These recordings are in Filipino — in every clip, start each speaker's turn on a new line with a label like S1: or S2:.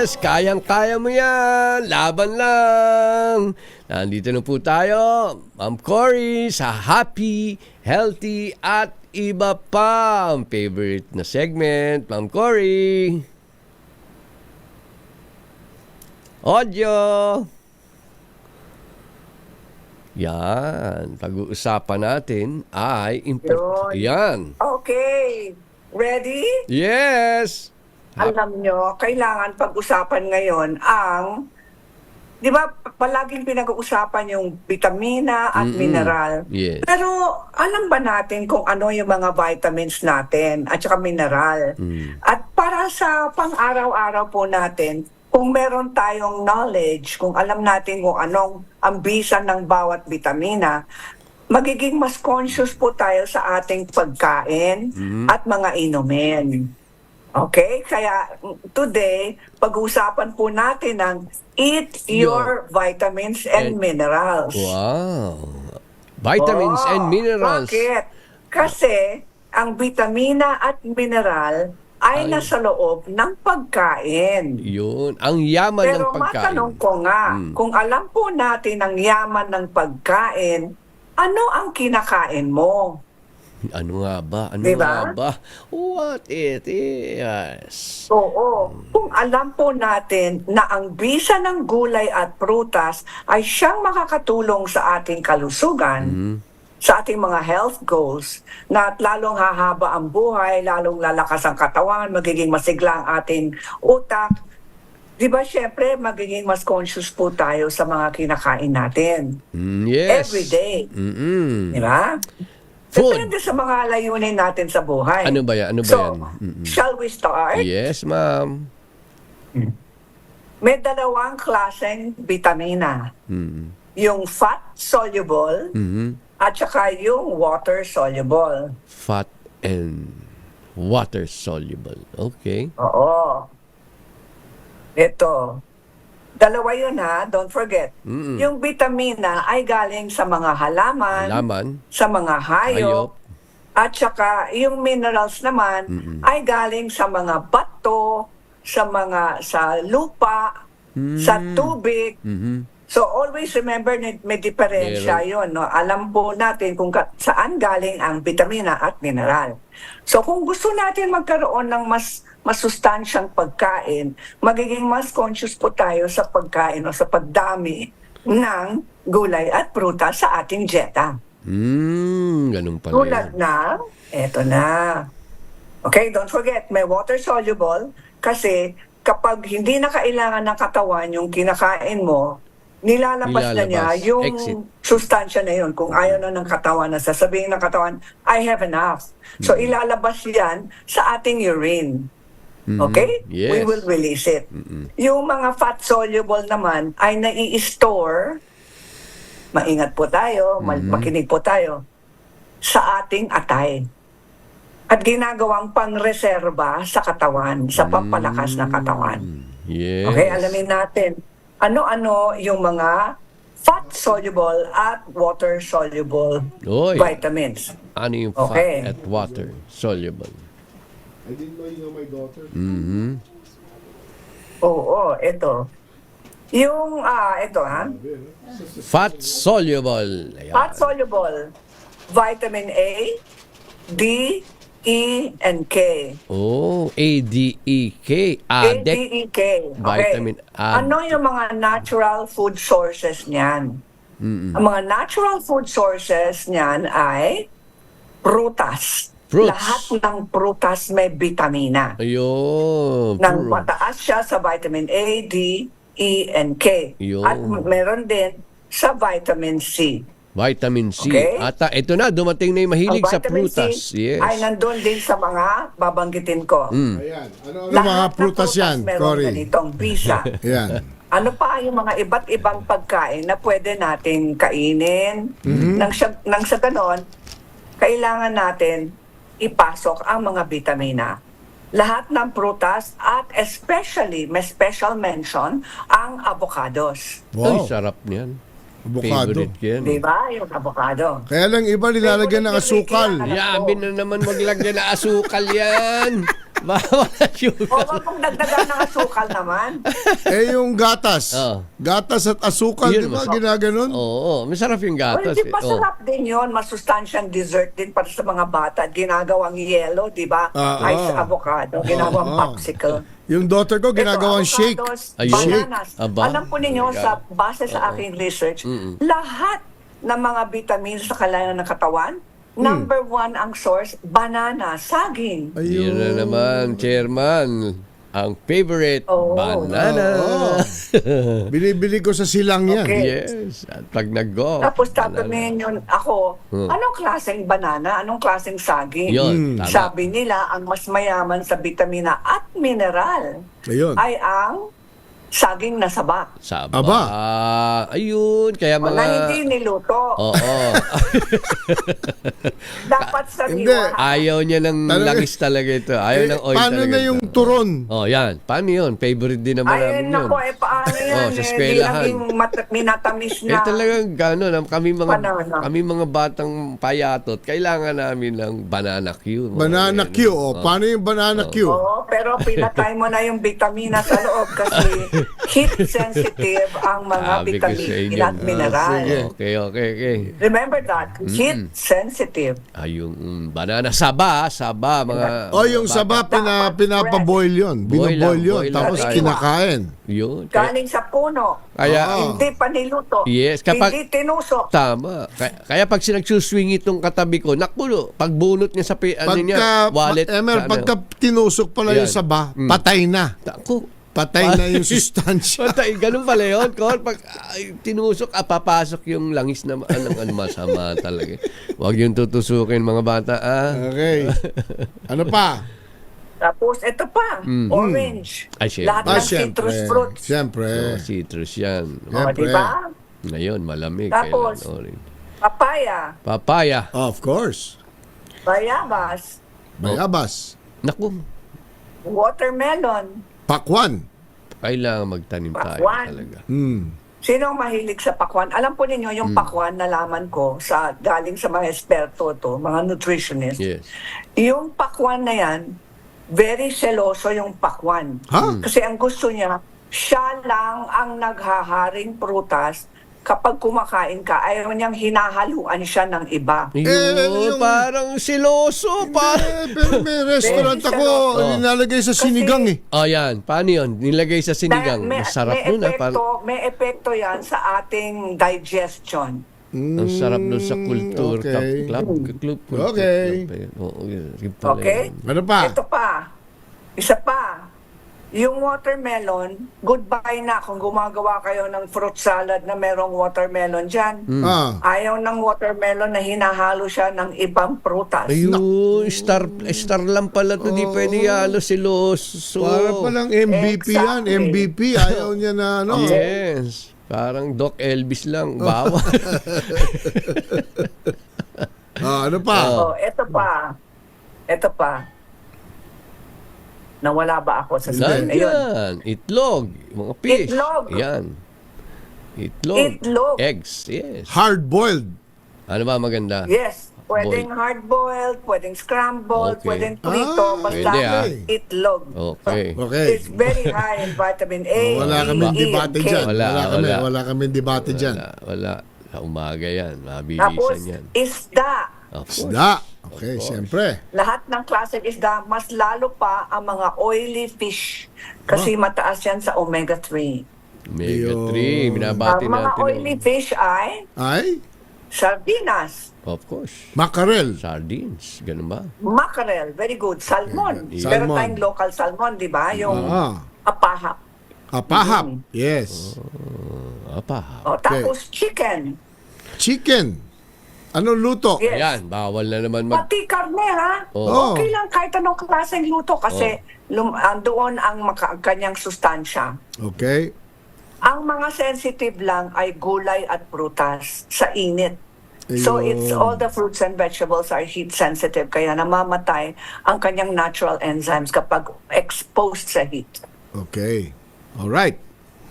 S1: Yes, kayang-kaya mo yan. Laban lang. Nandito na po tayo, Ma'am Cory, sa Happy, Healthy at iba pa. Ang favorite na segment, Ma'am Cory. Audio. Yan. Pag-uusapan natin ay yan.
S2: Okay. Ready?
S1: Yes.
S2: Alam nyo, kailangan pag-usapan ngayon ang, di ba, palaging pinag-uusapan yung vitamina at mineral.
S1: Yes.
S2: Pero alam ba natin kung ano yung mga vitamins natin at saka mineral? At para sa pang-araw-araw po natin, kung meron tayong knowledge, kung alam natin kung anong ang bisa ng bawat vitamina, magiging mas conscious po tayo sa ating pagkain at mga inumin. Okay? Kaya today, pag-uusapan po natin ang eat your vitamins and minerals.
S1: Wow. Vitamins and minerals.
S2: Bakit? Kasi ang vitamina at mineral ay nasa loob ng pagkain.
S1: Yun. Ang yaman ng
S2: Pero
S1: pagkain.
S2: matanong ko nga, kung alam po natin ang yaman ng pagkain, ano ang kinakain mo?
S1: Ano nga ba? Ano nga
S2: Diba?
S1: ba? What it is.
S2: Oo. Kung alam po natin na ang bisa ng gulay at prutas ay siyang makakatulong sa ating kalusugan, sa ating mga health goals, na at lalong hahaba ang buhay, lalong lalakas ang katawan, magiging masigla ang ating utak, di ba syempre magiging mas conscious po tayo sa mga kinakain natin.
S1: Yes.
S2: Every day. Di ba?
S1: Food.
S2: Depende sa mga layunin natin sa buhay.
S1: Ano ba yan? Ano ba
S2: So,
S1: yan?
S2: shall we start?
S1: Yes, ma'am.
S2: May dalawang klaseng vitamina. Yung fat-soluble at saka yung water-soluble.
S1: Fat and water soluble. Okay.
S2: Oo. Ito. Dalawa yun ha, don't forget. Yung vitamina ay galing sa mga halaman,
S1: Laman.
S2: sa mga hayop, at saka yung minerals naman ay galing sa mga bato, sa lupa, sa tubig. So always remember may diferensya yun. No? Alam po natin kung saan galing ang vitamina at mineral. So kung gusto natin magkaroon ng mas masustansyang pagkain, magiging mas conscious po tayo sa pagkain o sa pagdami ng gulay at prutas sa ating dieta.
S1: Ganun pala
S2: Tulad
S1: yan.
S2: na, eto na. Okay, don't forget, may water soluble kasi kapag hindi na kailangan ng katawan yung kinakain mo, nilalabas na niya yung
S1: Exit.
S2: sustansya na yun. Kung ayaw na ng katawan, na sasabihin ng katawan, I have enough. So ilalabas yan sa ating urine. Okay?
S1: Yes.
S2: We will release it. Yung mga fat-soluble naman ay nai-store, maingat po tayo, makinig po tayo, sa ating atay. At ginagawang pang-reserba sa katawan, sa pampalakas na katawan.
S1: Yes.
S2: Okay, alamin natin. Ano-ano yung mga fat-soluble at water-soluble
S1: Oy.
S2: vitamins.
S1: Ano yung
S2: Okay.
S1: fat at water soluble?
S3: I didn't know you know my daughter.
S2: Oo, ito. Yung, ito ha,
S1: Fat soluble. Ayan.
S2: fat-soluble, vitamin A, D, E, and K.
S1: Oh, ADEK.
S2: A, D,
S1: ADEK.
S2: E, K. Okay.
S1: Vitamin A.
S2: Ano yung mga natural food sources niyan? Ang mga natural food sources niyan ay prutas.
S1: Fruits.
S2: Lahat ng prutas may vitamina.
S1: Ayun.
S2: Nang mataas siya sa vitamin A, D, E, and K.
S1: Yun.
S2: At meron din sa vitamin C.
S1: Vitamin C.
S2: Okay.
S1: At ito na, dumating na yung mahilig sa
S2: vitamin
S1: prutas.
S2: C
S1: Yes.
S2: ay nandun din sa mga babanggitin ko.
S3: Ayan. Ano?
S2: Lahat
S4: mga
S2: ng
S4: prutas yan,
S2: meron
S4: Cory?
S2: ganitong bisa.
S4: Yan.
S2: Ano pa yung mga iba't ibang pagkain na pwede natin kainin? Nang sa ganon, kailangan natin ipasok ang mga vitamina. Lahat ng prutas at especially, may special mention, ang avocados.
S1: Ay,
S4: Wow.
S1: sarap niyan.
S4: Avocado.
S1: Favorite yan.
S2: Di ba? Yung avocado.
S4: Kaya lang iba nilalagyan ng asukal.
S2: Favorite yan,
S1: Yabi na naman maglagyan na asukal yan. Bawal na sugar.
S2: O wag mong dagdagan ng asukal naman.
S4: Yung gatas.
S1: Oh.
S4: Gatas at asukal,
S1: Yun,
S4: di ba?
S1: masarap.
S4: Ginaganon?
S1: Oo, masarap yung
S2: Well,
S1: gatas.
S2: di masarap din yun. Masustansyang dessert din para sa mga bata. Ginagawang yellow, di ba? Ice avocado. Ginagawang popsicle.
S4: Yung daughter ko, ginagawang
S2: Ito,
S4: shake.
S2: avocados,
S1: Ayun.
S2: bananas.
S1: Aba.
S2: Alam po ninyo, base sa aking research, lahat ng mga vitamins sa kailangan ng katawan, number one ang source, banana, saging.
S1: Yun na naman, Chairman. Ang favorite,
S2: Oo.
S1: banana.
S4: Binibili ko sa silang yan.
S2: Okay.
S1: Yes. At pag nag-go,
S2: Tapos
S1: banana.
S2: tatanungin yun ako, anong klaseng banana, anong klaseng saging?
S1: Yun, tama.
S2: Sabi nila, ang mas mayaman sa vitamina at mineral
S4: Ayun.
S2: ay ang saging na saba.
S1: Saba.
S4: Aba.
S1: Ayun, kaya
S2: Na
S1: mga...
S2: hindi niluto.
S1: Oo.
S2: Dapat sa
S4: Hindi.
S1: Ayaw niya ng
S4: Talaga.
S1: langis talaga ito. Ayaw ng oil
S4: Paano
S1: talaga
S4: na
S1: ito.
S4: yung turon?
S1: Oh, yan. Paano yun? Favorite din naman
S2: Ay,
S1: namin yun.
S2: nako, paano yan?
S1: Oh, sa
S2: Di
S1: eskwelahan.
S2: naging minatamis na.
S1: Talagang gano'n.
S2: Banana.
S1: Kami mga batang payatot, kailangan namin ng banana Q.
S4: Banana Q. O, paano yung banana Q?
S2: Oo, pero pinatay mo na yung vitamina sa loob kasi heat sensitive ang mga
S1: Sabi ko sa
S2: vitamin
S1: inyo.
S2: at mineral.
S4: sige.
S1: Okay.
S2: Remember that, heat sensitive.
S1: Yung banana saba, mga...
S4: O, yung saba, pinapaboil yun.
S1: Boil
S4: Binoboil
S1: lang,
S4: yun.
S1: boil
S4: Tapos
S1: lang.
S4: kinakain.
S1: Yun.
S2: Galing sa puno.
S1: Kaya,
S2: Hindi pa niluto.
S1: Yes, kapag-
S2: Hindi tinusok.
S1: tama. Kaya pag sinagsuswing itong katabi ko, nakulo, pag bunot niya sa wallet.
S4: Emer, pagka tinusok pala yung
S1: Yan.
S4: saba, patay na.
S1: Ako,
S4: Patay na yung sustansya.
S1: patay, ganun pala yun. Pag tinusok, papasok yung langis na anong masama talaga. Huwag yung tutusukin mga bata.
S4: Okay. Ano pa?
S2: Tapos, ito pa, orange.
S1: Ay, syempre.
S2: Lahat ng citrus fruits.
S4: Siyempre.
S1: Citrus yan.
S2: O,
S4: Siyempre.
S2: diba?
S1: Ngayon, malamig.
S2: Tapos,
S1: kailan orange.
S2: Papaya,
S1: Papaya.
S4: Of course.
S2: bayabas,
S4: Bayabas.
S1: Naku,
S2: watermelon.
S4: Pakwan.
S1: kailangan magtanim tayo
S2: Pakwan.
S1: talaga.
S2: Sino ang mahilig sa pakwan? Alam po ninyo, yung pakwan, nalaman ko, galing sa mga eksperto to, mga nutritionist.
S1: Yes.
S2: Yung pakwan na yan, very seloso yung pakwan.
S4: Ha?
S2: Kasi ang gusto niya, siya lang ang naghaharing prutas. Kapag kumakain ka, ayaw niyang hinahaluan siya ng iba.
S1: Yun, parang siloso.
S4: Pero may restaurant ako, nilalagay sa sinigang eh.
S1: Oh, yan. Paano yun? Nilagay sa sinigang. Masarap nun.
S2: May epekto yan sa ating digestion.
S1: Ang sarap nun sa kultur.
S4: Okay.
S1: Club.
S4: Okay.
S1: Oo, yun pala
S2: Okay?
S1: yun.
S4: Ano pa?
S2: Ito pa. Isa pa. Yung watermelon, goodbye na kung gumagawa kayo ng fruit salad na merong watermelon dyan. Ayaw ng watermelon na hinahalo siya ng ibang prutas.
S1: Ayun, star lang pala to. Di pwede yalo, siloso.
S4: Para palang MVP yan.
S2: Exactly.
S4: MVP. Ayaw niya na ano.
S1: Yes. Parang Doc Elvis lang. Bawal.
S4: Ano pa?
S2: Ito pa. Ito pa. Nawala ba ako sa screen? Ayun.
S1: Yan. Itlog. Mga fish.
S2: Itlog.
S1: Yan. Itlog.
S2: Itlog.
S1: Eggs. Yes.
S4: Hard-boiled.
S1: Ano ba maganda?
S2: Yes. Pwedeng hard-boiled, pwedeng scrambled,
S1: Okay.
S2: pwedeng prito, basta
S1: Pwede,
S2: itlog.
S1: Okay.
S4: Okay.
S2: It's very high in vitamin A,
S4: Wala
S2: E,
S4: kaming
S2: E,
S4: debate
S2: and K.
S4: dyan.
S1: Wala.
S4: Wala kaming debate dyan.
S1: Wala. Sa umaga yan.
S2: Tapos,
S1: Mabilisan yan.
S2: isda.
S1: Of course.
S4: Isda. Okay, siyempre.
S2: Lahat ng klase ng isda, mas lalo pa ang mga oily fish. Kasi mataas yan sa omega-3.
S1: Omega-3.
S4: Ayun.
S1: Binabati
S2: Ang mga
S1: natin.
S2: oily fish ay
S4: Ay,
S2: sardinas,
S1: Of course.
S4: mackerel.
S1: Sardines. Ganun ba?
S2: mackerel, very good, salmon.
S1: Yeah.
S2: Pero
S4: Salmon.
S2: tayong local salmon, di ba? Yung apahap.
S4: Apahap. Yes.
S1: Apa.
S2: O, tapos chicken.
S4: Chicken. Anong luto?
S2: Yes.
S1: Ayan. Bawal na naman
S2: Pati karne, ha?
S1: Oh.
S2: Okay lang kahit anong klaseng luto kasi doon ang kanyang sustansya.
S4: Okay.
S2: Ang mga sensitive lang ay gulay at prutas sa init. So
S4: Ayun.
S2: it's all the fruits and vegetables are heat sensitive kaya namamatay ang kanyang natural enzymes kapag exposed sa heat.
S4: Okay. Alright.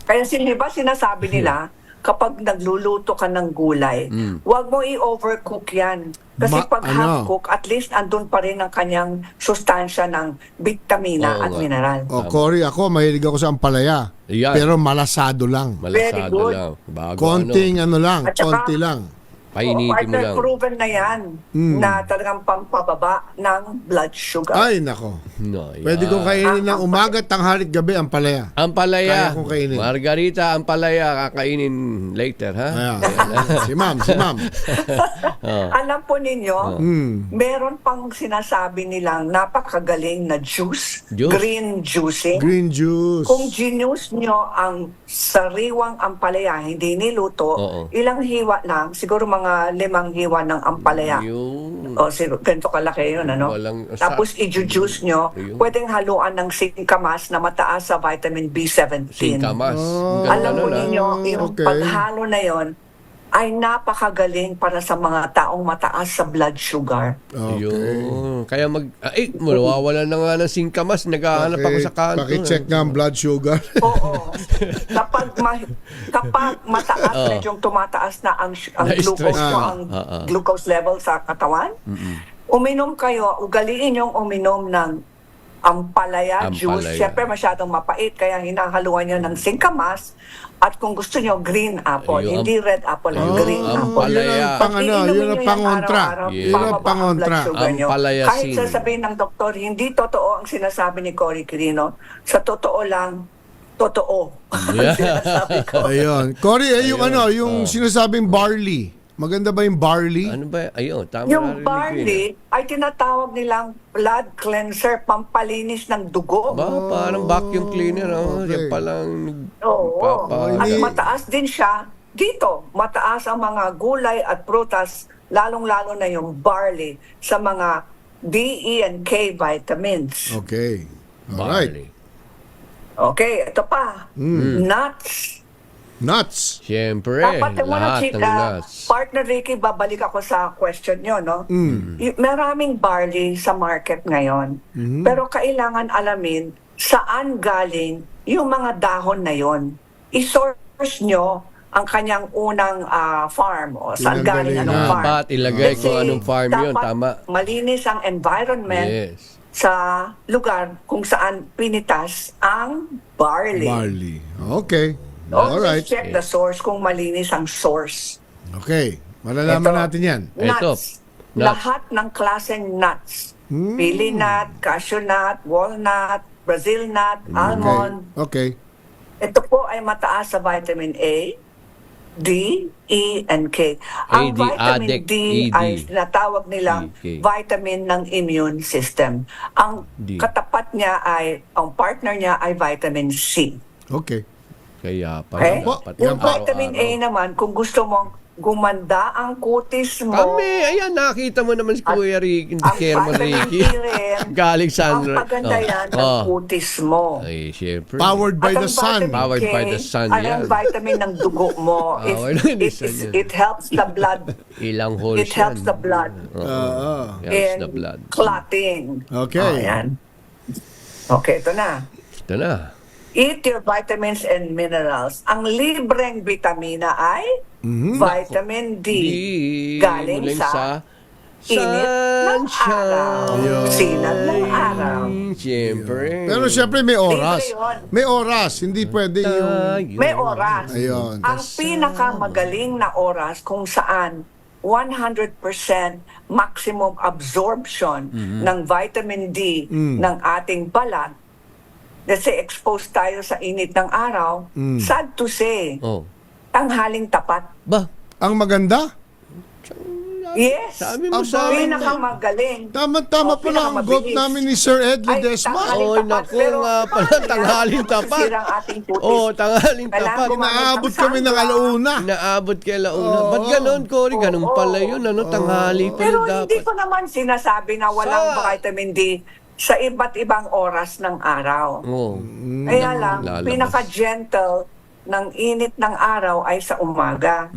S2: Kaya di ba sinasabi nila kapag nagluluto ka ng gulay, huwag mo i-overcook yan. Kasi pag half-cook, at least andun pa rin ang kanyang sustansya ng vitamina
S1: Oo
S2: at
S1: nga.
S2: mineral.
S4: Cory, ako, mahilig ako sa ampalaya.
S1: Yan.
S4: Pero malasado lang.
S2: Very
S1: Malasado
S2: good.
S1: lang. Bago
S4: Konting lang,
S2: At saka,
S4: konti lang.
S1: painitin mo
S2: partner,
S1: lang.
S2: proven na yan na talagang pampababa ng blood sugar.
S4: Ay, nako.
S1: No, yan.
S4: Pwede kong kainin ng umaga, tanghali, gabi, ampalaya.
S1: Ampalaya.
S4: Kaya kong kainin.
S1: Margarita, ampalaya, kakainin later, ha?
S4: Ayan. si ma'am.
S2: Alam po ninyo, meron pang sinasabi nilang napakagaling na juice,
S1: Juice?
S2: green juicing.
S4: Green juice.
S2: Kung ginuce nyo ang sariwang ampalaya, hindi niluto,
S1: Oo.
S2: ilang hiwa lang, siguro mga 5 hiwa ng ampalaya.
S1: Yun.
S2: O, ganito kalaki yun, ano?
S1: Walang-
S2: Tapos i-juice nyo,
S1: Ayun.
S2: pwedeng haluan ng singkamas na mataas sa vitamin B17.
S1: Singkamas.
S4: Oh.
S1: Ang ganda
S2: Alam mo
S1: nun, ha?
S2: ninyo, yung
S4: okay.
S2: paghalo na yon ay napakagaling para sa mga taong mataas sa blood sugar.
S4: Okay.
S1: Yun. Kaya mawawala na nga ng singkamas. Naghahanap ako sa kanto.
S4: Paki-check nga ang blood sugar.
S2: Oo. Kapag mataas, medyo tumataas na ang
S1: Na-stress
S2: glucose mo,
S1: ka.
S2: ang glucose level sa katawan, uminom kayo, ugaliin yung uminom ng ampalaya juice.
S1: Ampalaya.
S2: Siyempre masyadong mapait, kaya hinahaluan nyo ng singkamas. At kung gusto nyo, green apple.
S1: Ayun,
S2: Hindi red apple, green apple.
S1: ampalaya.
S4: Yun ang pang
S2: Pag iinumin
S4: yun ang
S2: nyo yan
S4: pangontra.
S2: araw-araw,
S1: Yun
S4: ang
S2: bababa ang
S4: pangontra.
S2: blood sugar nyo.
S1: Ampalaya
S2: Kahit
S1: sin.
S2: sasabihin ng doktor, hindi totoo ang sinasabi ni Cory Quirino. Sa totoo lang, totoo.
S1: Yeah.
S2: Sinasabi ko.
S4: Ayun. Cory, yung yung sinasabing barley. Maganda ba yung barley?
S1: Ano ba? Ayun, tama
S2: Yung
S1: narinig ko
S2: barley ay tinatawag nilang blood cleanser, pampalinis ng dugo.
S1: Ba, parang vacuum cleaner. Oh.
S4: Okay.
S1: Yan palang
S2: Oo. At
S4: Hindi-
S2: mataas din siya dito. Mataas ang mga gulay at prutas, lalong-lalo na yung barley, sa mga D, E, and K vitamins.
S4: Okay. Alright.
S1: barley.
S2: Okay, ito pa. Nuts.
S4: Nuts.
S1: Siyempre,
S2: Dapat mo na,
S1: lahat ng nuts.
S2: partner Ricky, babalik ako sa question nyo, no? Maraming barley sa market ngayon. Pero kailangan alamin saan galing yung mga dahon na yon. I-source nyo ang kanyang unang farm o saan galing
S4: Pinanggalingan.
S2: anong farm.
S1: Dapat ilagay kung
S2: Kasi
S1: anong farm yun,
S2: dapat
S1: tama.
S2: malinis ang environment
S1: Yes.
S2: sa lugar kung saan pinitas ang barley.
S4: Barley. Okay.
S2: Always
S4: Alright.
S2: check the source kung malinis ang source.
S4: Okay. Malalaman
S2: Ito.
S4: natin yan.
S1: Ito.
S2: Nuts.
S1: Nuts.
S2: Lahat ng klaseng nuts. Pili nut, cashew nut, walnut, Brazil nut, almond.
S4: Okay.
S2: Ito po ay mataas sa vitamin A, D, E, and K. Ang
S1: AD,
S2: vitamin
S1: ADEC,
S2: D
S1: ED.
S2: ay natawag nilang
S1: EK.
S2: vitamin ng immune system. Ang
S1: D.
S2: katapat niya ay, ang partner niya ay vitamin C.
S4: Okay.
S1: Kaya pa
S2: Okay?
S1: dapat
S2: Yung
S1: yan
S2: vitamin A
S1: araw-araw.
S2: naman, kung gusto mong gumanda ang kutis mo,
S1: Kami, ayan, nakita mo naman si Kuya Ricky,
S2: ang
S1: Chairman
S2: vitamin
S1: Ricky.
S2: D rin,
S1: Galing
S2: ang
S1: San
S2: paganda yan ng kutis mo.
S1: Ay, syempre.
S4: Powered by
S2: At
S4: the
S2: ang
S4: sun.
S2: vitamin
S1: Powered
S2: K,
S1: by the sun,
S2: ang
S1: yan.
S2: vitamin ng dugo mo.
S1: Powered by the sun yan.
S2: It helps the blood.
S1: Ilang holes
S2: It helps the blood
S1: Helps
S2: in
S1: the blood.
S2: clotting.
S4: Okay.
S2: Ayan. Okay, ito na.
S1: Ito na.
S2: Eat your vitamins and minerals. Ang libreng vitamina ay vitamin D. Galing
S1: Muling
S2: sa init ng araw.
S4: Ayun.
S2: Sinag ng araw.
S1: Siyempre.
S4: Pero syempre may oras.
S2: Libre yun.
S4: May oras. Hindi pwede yung...
S2: May oras.
S4: Ayun.
S2: Ang pinakamagaling na oras kung saan 100% maximum absorption ng vitamin D ng ating balat. Kasi exposed tayo sa init ng araw, sad to say,
S1: Oh.
S2: tanghaling tapat.
S1: Ba?
S4: Ang maganda?
S2: Yes.
S1: Sabi mo
S4: Aba.
S1: sa akin.
S2: Pinakamagaling.
S4: Tama-tama
S2: Oh,
S4: pala ang goat
S2: pinakamabilis.
S4: namin ni Sir Ed Ledesma.
S2: tanghaling
S1: Oy,
S2: tapat,
S1: naku
S2: pero
S1: nga pala,
S2: paano yan?
S1: tanghaling tapat.
S2: Masisira ang ating putis.
S1: Oh, tanghaling
S2: Kailangan
S1: tapat.
S2: gumamit ng
S4: Inaabot kami ng
S2: sunblock.
S4: alauna.
S1: Inaabot kay Launa.
S4: Oo.
S1: Ba't ganon, Cory? Ganon
S2: Oo.
S1: pala yun. Ano, tanghali pa
S2: Pero
S1: rin
S2: hindi
S1: dapat.
S2: ko naman sinasabi na walang vitamin D sa iba't ibang oras ng araw.
S1: Oo.
S2: Kaya lang,
S1: Lalabas.
S2: pinaka-gentle ng init ng araw ay sa umaga.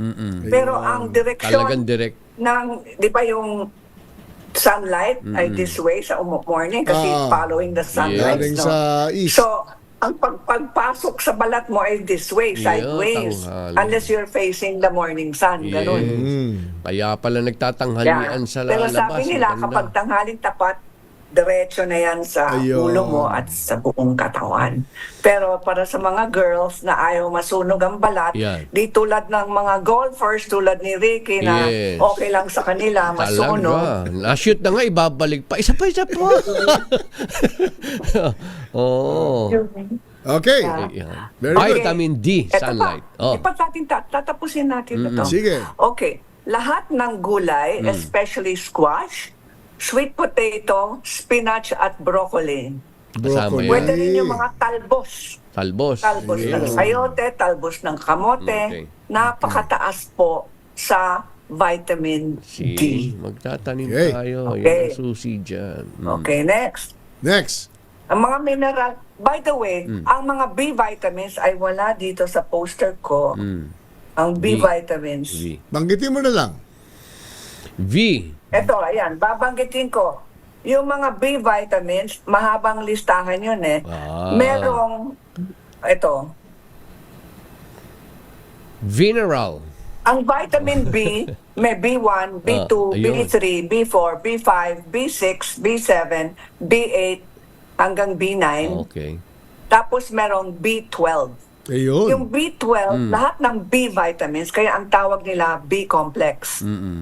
S2: Pero ang direksyon
S1: Talagang direct.
S2: ng, di ba yung sunlight ay this way sa morning kasi following the sunlight.
S4: Galing
S2: no?
S4: sa east.
S2: So, ang pagpasok sa balat mo ay this way,
S1: Yeah,
S2: sideways.
S1: tanghali.
S2: Unless you're facing the morning sun, ganun.
S1: Kaya pala nagtatanghalian sa
S2: Pero
S1: lalabas.
S2: sabi nila,
S1: Maganda.
S2: kapag tanghaling tapat, diretso na yan sa
S4: Ayun.
S2: ulo mo at sa buong katawan. Pero para sa mga girls na ayaw masunog ang balat,
S1: Yan.
S2: di tulad ng mga golfers tulad ni Ricky na
S1: Yes.
S2: okay lang sa kanila masunog.
S1: Talaga. Na-shoot na nga, ibabalik pa. Isa pa. Oo.
S4: Okay.
S1: Yan.
S4: Very good.
S1: Vitamin D,
S2: Ito
S1: sunlight.
S2: pa, ipat natin tatapusin natin ito.
S4: Sige.
S2: Okay, lahat ng gulay, especially squash, sweet potato, spinach at broccoli.
S1: Kasama
S4: Broccoli.
S1: yan.
S2: Pwede rin yung mga talbos.
S1: Talbos.
S2: Talbos
S1: Yeah.
S2: ng sayote, talbos ng kamote.
S1: Okay.
S2: Napakataas po sa vitamin D.
S1: Magtatanim
S4: Okay.
S1: tayo.
S2: Okay.
S1: Yan ang susi dyan.
S2: Okay, next.
S4: Next.
S2: Ang mga mineral, by the way, ang mga B vitamins ay wala dito sa poster ko. Ang B
S1: B.
S2: vitamins.
S1: V.
S4: Banggitin mo na lang.
S1: V.
S2: Ito, ayan, babanggitin ko. Yung mga B vitamins, mahabang listahan yun eh.
S1: Ah.
S2: Merong, ito,
S1: Mineral.
S2: ang vitamin B, may B1, B2,
S1: ayun.
S2: B3, B4, B5, B6, B7, B8, hanggang B9.
S1: Okay.
S2: Tapos merong B12.
S4: Ayun.
S2: Yung B12, lahat ng B vitamins, kaya ang tawag nila B-complex.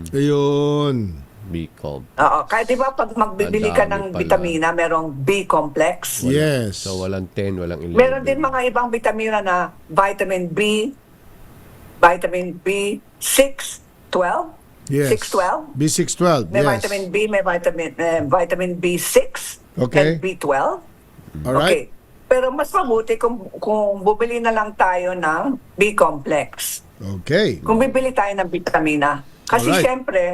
S4: Ayun.
S1: B cold.
S2: Oo, kaya di ba pag magbibili ka
S1: Madami
S2: ng
S1: pala.
S2: vitamina, merong B-complex.
S4: Yes.
S1: So, walang 10, walang 11.
S2: Meron din mga ibang vitamina na vitamin B, vitamin B6, 12,
S4: Yes.
S2: 612.
S4: B612.
S2: May
S4: Yes.
S2: vitamin B, may vitamin B6
S4: Okay.
S2: and B12.
S4: All right.
S2: Okay. Pero mas mabuti kung bubili na lang tayo ng B-complex.
S4: Okay.
S2: Kung bibili tayo ng vitamina. Kasi
S4: Alright.
S2: syempre,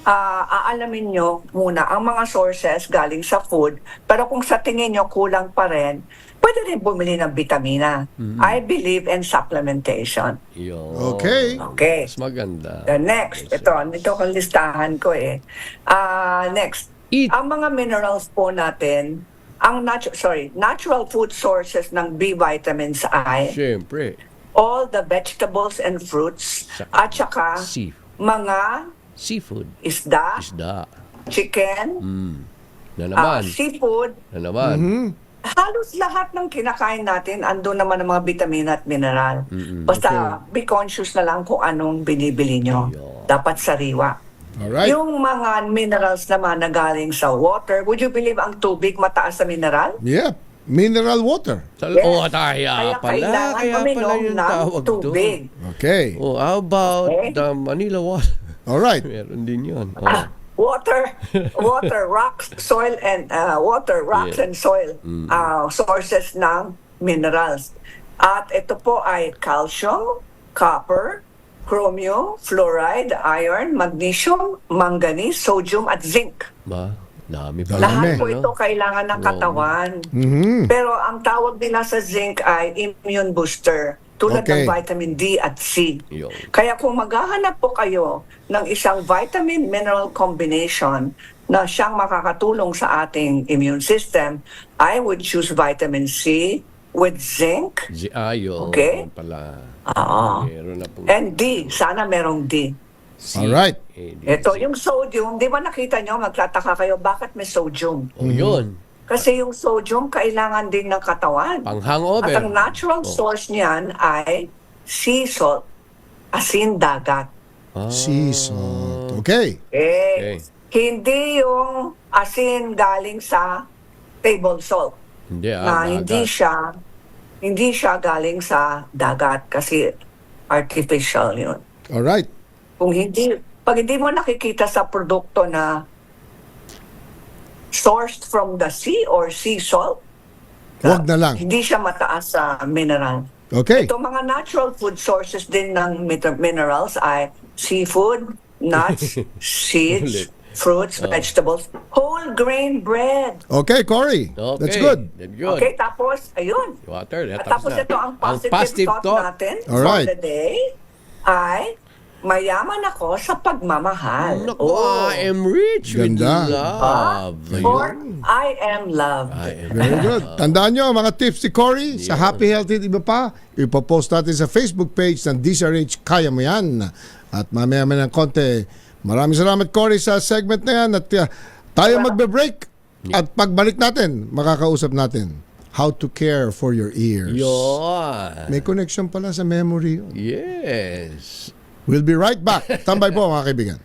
S2: aalamin nyo muna ang mga sources galing sa food. Pero kung sa tingin nyo kulang pa rin, pwede rin bumili ng vitamina. I believe in supplementation.
S1: Yun.
S4: Okay.
S2: Okay.
S1: Mas maganda.
S2: The next, ito ang listahan ko eh. Next,
S1: Eat.
S2: ang mga minerals po natin, ang natural food sources ng B vitamins ay
S1: Siyempre.
S2: all the vegetables and fruits at saka mga
S1: Seafood.
S2: isda,
S1: Isda.
S2: chicken,
S1: Na naman.
S2: seafood.
S1: Na naman.
S2: Halos lahat ng kinakain natin, andun naman ang mga vitamina at mineral. Basta be conscious na lang kung anong binibili nyo. Dapat sariwa.
S4: All right.
S2: Yung mga minerals naman na galing sa water, would you believe ang tubig mataas sa mineral?
S4: Yeah. Mineral water.
S2: Yes.
S1: Oh, kaya pala.
S2: kailangan
S1: Kaya pala
S2: uminom
S1: yung
S2: ng
S1: tawag doon.
S2: tubig.
S4: Okay.
S1: Oh, how about
S2: Okay.
S1: the Manila water?
S4: All right.
S1: Meron din yun. Oh.
S2: Water, rocks, soil, and and soil sources ng minerals. At ito po ay calcium, copper, chromium, fluoride, iron, magnesium, manganese, sodium, at zinc.
S1: Ba? Dami pa.
S2: Lahat
S4: Dami.
S2: po ito kailangan ng katawan. Pero ang tawag nila sa zinc ay immune booster, tulad
S4: Okay.
S2: ng vitamin D at C.
S1: Yun.
S2: Kaya kung maghahanap po kayo ng isang vitamin-mineral combination na siyang makakatulong sa ating immune system, I would choose vitamin C with zinc
S1: Ayo.
S2: Okay.
S1: Pala.
S2: Oo.
S1: Meron na po.
S2: and D. Sana merong D.
S4: All right.
S2: Ito, yung sodium, di ba nakita nyo, magtataka kayo, bakit may sodium?
S1: Oh, yun.
S2: Kasi yung sodium, kailangan din ng katawan.
S1: Pang-hangover.
S2: At ang natural source niyan ay sea salt, asin dagat.
S4: Sea salt. Okay.
S1: Okay.
S2: Hindi yung asin galing sa table salt.
S1: Hindi,
S2: Na hindi siya galing sa dagat kasi artificial yun.
S4: All right.
S2: Pag hindi mo nakikita sa produkto na sourced from the sea or sea salt,
S4: Huwag na lang.
S2: hindi siya mataas sa mineral.
S4: Okay.
S2: Ito mga natural food sources din ng minerals ay seafood, nuts, seeds, fruits, vegetables, whole grain bread.
S4: Okay, Cory.
S1: Okay.
S4: That's good.
S1: That's good.
S2: Okay, tapos, ayun.
S1: Water.
S2: At tapos
S1: na.
S2: ito ang positive thought natin
S4: Alright.
S2: for the day ay mayaman ako sa pagmamahal.
S1: Naku, I am rich with
S4: Ganda.
S1: love.
S2: Or I am loved.
S4: Very good. Tandaan nyo, mga tips ni Cory sa Happy Healthy at iba pa, ipopost natin sa Facebook page ng DZRH Kaya Mo Yan. At mamaya ng konti. Maraming salamat, Cory, sa segment na yan. At tayo magbe-break. At pagbalik natin, makakausap natin how to care for your ears.
S1: Yun.
S4: May connection pala sa memory yun.
S1: Yes.
S4: We'll be right back. Tambay po, mga kaibigan.